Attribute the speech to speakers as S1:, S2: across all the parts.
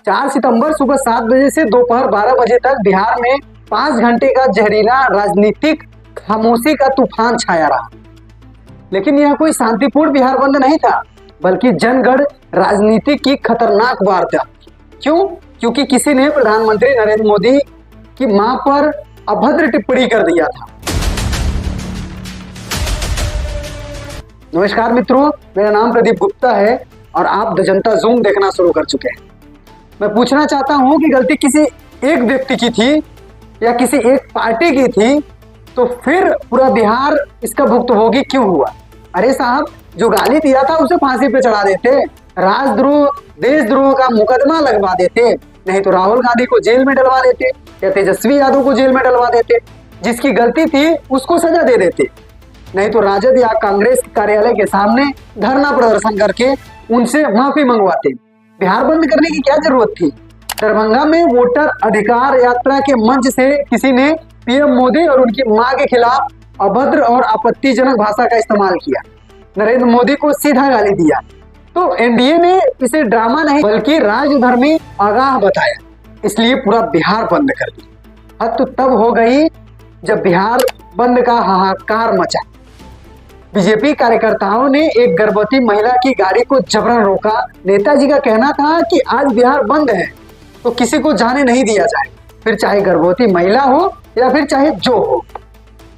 S1: 4 सितंबर सुबह 7 बजे से दोपहर 12 बजे तक बिहार में 5 घंटे का जहरीला राजनीतिक खामोशी का तूफान छाया रहा। लेकिन यह कोई शांतिपूर्ण बिहार बंद नहीं था, बल्कि जनगढ़ राजनीति की खतरनाक वारदात। क्यों? क्योंकि किसी ने प्रधानमंत्री नरेंद्र मोदी की मां पर अभद्र टिप्पणी कर दिया था। नमस्कार मित्रों, मेरा नाम प्रदीप गुप्ता है और आप द जनता जूम देखना शुरू कर चुके हैं। मैं पूछना चाहता हूं कि गलती किसी एक व्यक्ति की थी या किसी एक पार्टी की थी, तो फिर पूरा बिहार इसका भुक्तभोगी क्यों हुआ? अरे साहब, जो गाली दिया था उसे फांसी पे चढ़ा देते, राजद्रोह देशद्रोह का मुकदमा लगवा देते, नहीं तो राहुल गांधी को जेल में डलवा देते या तेजस्वी यादव को जेल में डलवा देते। जिसकी गलती थी उसको सजा दे देते, नहीं तो राजद या कांग्रेस कार्यालय के सामने धरना प्रदर्शन करके उनसे माफी मंगवाते। बिहार बंद करने की क्या जरूरत थी? दरभंगा में वोटर अधिकार यात्रा के मंच से किसी ने पीएम मोदी और उनकी मां के खिलाफ अभद्र और आपत्तिजनक भाषा का इस्तेमाल किया, नरेंद्र मोदी को सीधा गाली दिया। तो एनडीए ने इसे ड्रामा नहीं बल्कि राजधर्मी आगाह बताया, इसलिए पूरा बिहार बंद कर दिया। हद तो तब हो गई जब बिहार बंद का हाहाकार मचा। बीजेपी कार्यकर्ताओं ने एक गर्भवती महिला की गाड़ी को जबरन रोका। नेताजी का कहना था कि आज बिहार बंद है तो किसी को जाने नहीं दिया जाए, फिर चाहे गर्भवती महिला हो या फिर चाहे जो हो।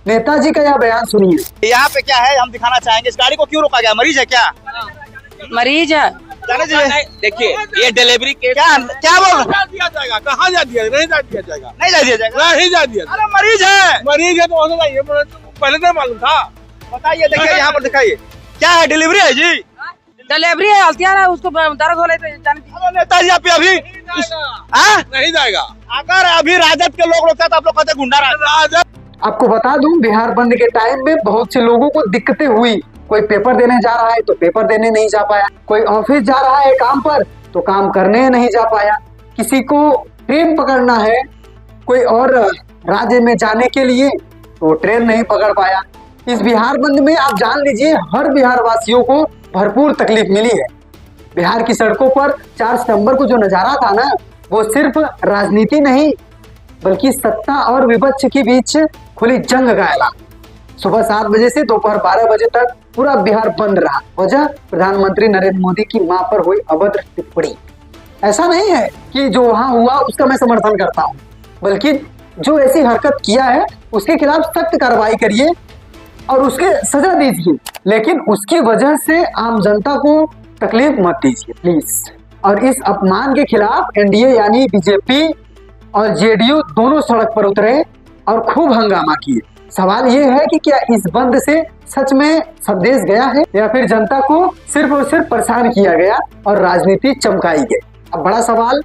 S1: नेताजी का यह बयान सुनिए।
S2: यहाँ पे क्या है हम दिखाना चाहेंगे। इस गाड़ी को क्यों रोका गया? मरीज है क्या?
S3: मरीज है।
S2: देखिए ये डिलीवरी के क्या बोल रहा
S4: दिया जाएगा? कहाँ जा दिया? नहीं जा दिया जाएगा।
S2: नहीं जा दिया जाएगा।
S4: नहीं जा दिया।
S2: अरे मरीज है
S4: तो होना चाहिए, पहले नहीं मालूम था।
S2: बताइए, देखिए यहाँ पर दिखाइए क्या है। डिलीवरी है जी,
S3: डिलीवरी है। हल्तियार है, उसको दर्द हो रही है।
S2: नेताजी आप अभी
S4: नहीं जाएगा।
S2: अगर अभी राजद के लोग रोकते तो आप लोग कहते गुंडा राज।
S1: आपको बता दूं, बिहार बंद के टाइम में बहुत से लोगों को दिक्कतें हुई। कोई पेपर देने जा रहा है तो पेपर देने नहीं जा पाया, कोई ऑफिस जा रहा है काम पर तो काम करने नहीं जा पाया, किसी को ट्रेन पकड़ना है कोई और राज्य में जाने के लिए तो ट्रेन नहीं पकड़ पाया। इस बिहार बंद में आप जान लीजिए हर बिहार वासियों को भरपूर तकलीफ मिली है। बिहार की सड़कों पर 4 सितंबर को जो नजारा था ना, वो सिर्फ राजनीति नहीं बल्कि सत्ता और विपक्ष के बीच खुली जंग का ऐलान। सुबह 7 बजे से दोपहर 12 बजे तक पूरा बिहार बंद रहा। वजह प्रधानमंत्री नरेंद्र मोदी की मां पर हुई अभद्र टिप्पणी। ऐसा नहीं है कि जो वहां हुआ उसका मैं समर्थन करता हूं, बल्कि जो ऐसी हरकत किया है उसके खिलाफ सख्त कार्रवाई करिए और उसके सजा दीजिए, लेकिन उसकी वजह से आम जनता को तकलीफ मत दीजिए प्लीज। और इस अपमान के खिलाफ एनडीए यानी बीजेपी और जेडीयू दोनों सड़क पर उतरे और खूब हंगामा किए। सवाल ये है कि क्या इस बंद से सच में संदेश गया है या फिर जनता को सिर्फ और सिर्फ परेशान किया गया और राजनीति चमकाई गई? अब बड़ा सवाल,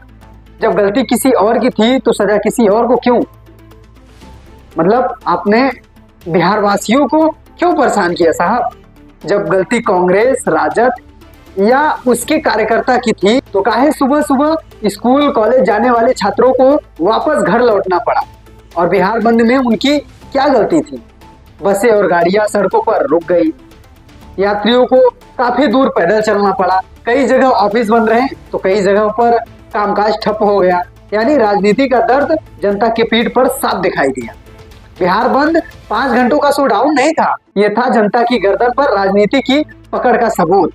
S1: जब गलती किसी और की थी तो सजा किसी और को क्यों? मतलब आपने बिहार वासियों को क्यों परेशान किया साहब? जब गलती कांग्रेस राजद या उसके कार्यकर्ता की थी तो काहे सुबह सुबह स्कूल कॉलेज जाने वाले छात्रों को वापस घर लौटना पड़ा? और बिहार बंद में उनकी क्या गलती थी? बसें और गाड़ियां सड़कों पर रुक गई, यात्रियों को काफी दूर पैदल चलना पड़ा, कई जगह ऑफिस बंद रहे तो कई जगह पर कामकाज ठप हो गया। यानी राजनीति का दर्द जनता के पीठ पर साफ दिखाई दिया। बिहार बंद 5 घंटों का शोडाउन नहीं था, ये था जनता की गर्दन पर राजनीति की पकड़ का सबूत।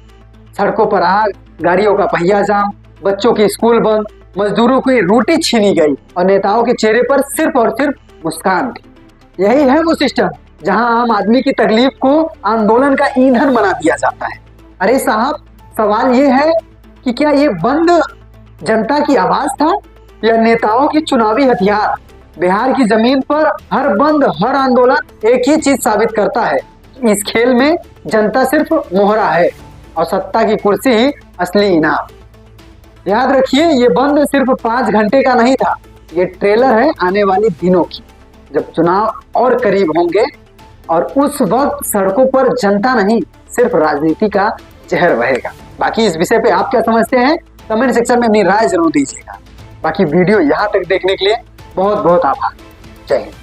S1: सड़कों पर आग, गाड़ियों का पहिया जाम, बच्चों के स्कूल बंद, मजदूरों की रोटी छीनी गई और नेताओं के चेहरे पर सिर्फ और सिर्फ मुस्कान थी। यही है वो सिस्टम जहां आम आदमी की तकलीफ को आंदोलन का ईंधन बना दिया जाता है। अरे साहब, सवाल ये है कि क्या ये बंद जनता की आवाज था या नेताओं की चुनावी हथियार? बिहार की जमीन पर हर बंद हर आंदोलन एक ही चीज साबित करता है, इस खेल में जनता सिर्फ मोहरा है और सत्ता की कुर्सी ही असली इनाम। याद रखिए, ये बंद सिर्फ 5 घंटे का नहीं था, ये ट्रेलर है आने वाले दिनों की, जब चुनाव और करीब होंगे और उस वक्त सड़कों पर जनता नहीं सिर्फ राजनीति का जहर बहेगा। बाकी इस विषय पे आप क्या समझते हैं कमेंट सेक्शन में अपनी राय जरूर दीजिएगा। बाकी वीडियो यहाँ तक देखने के लिए बहुत बहुत आभार। जय हिंद।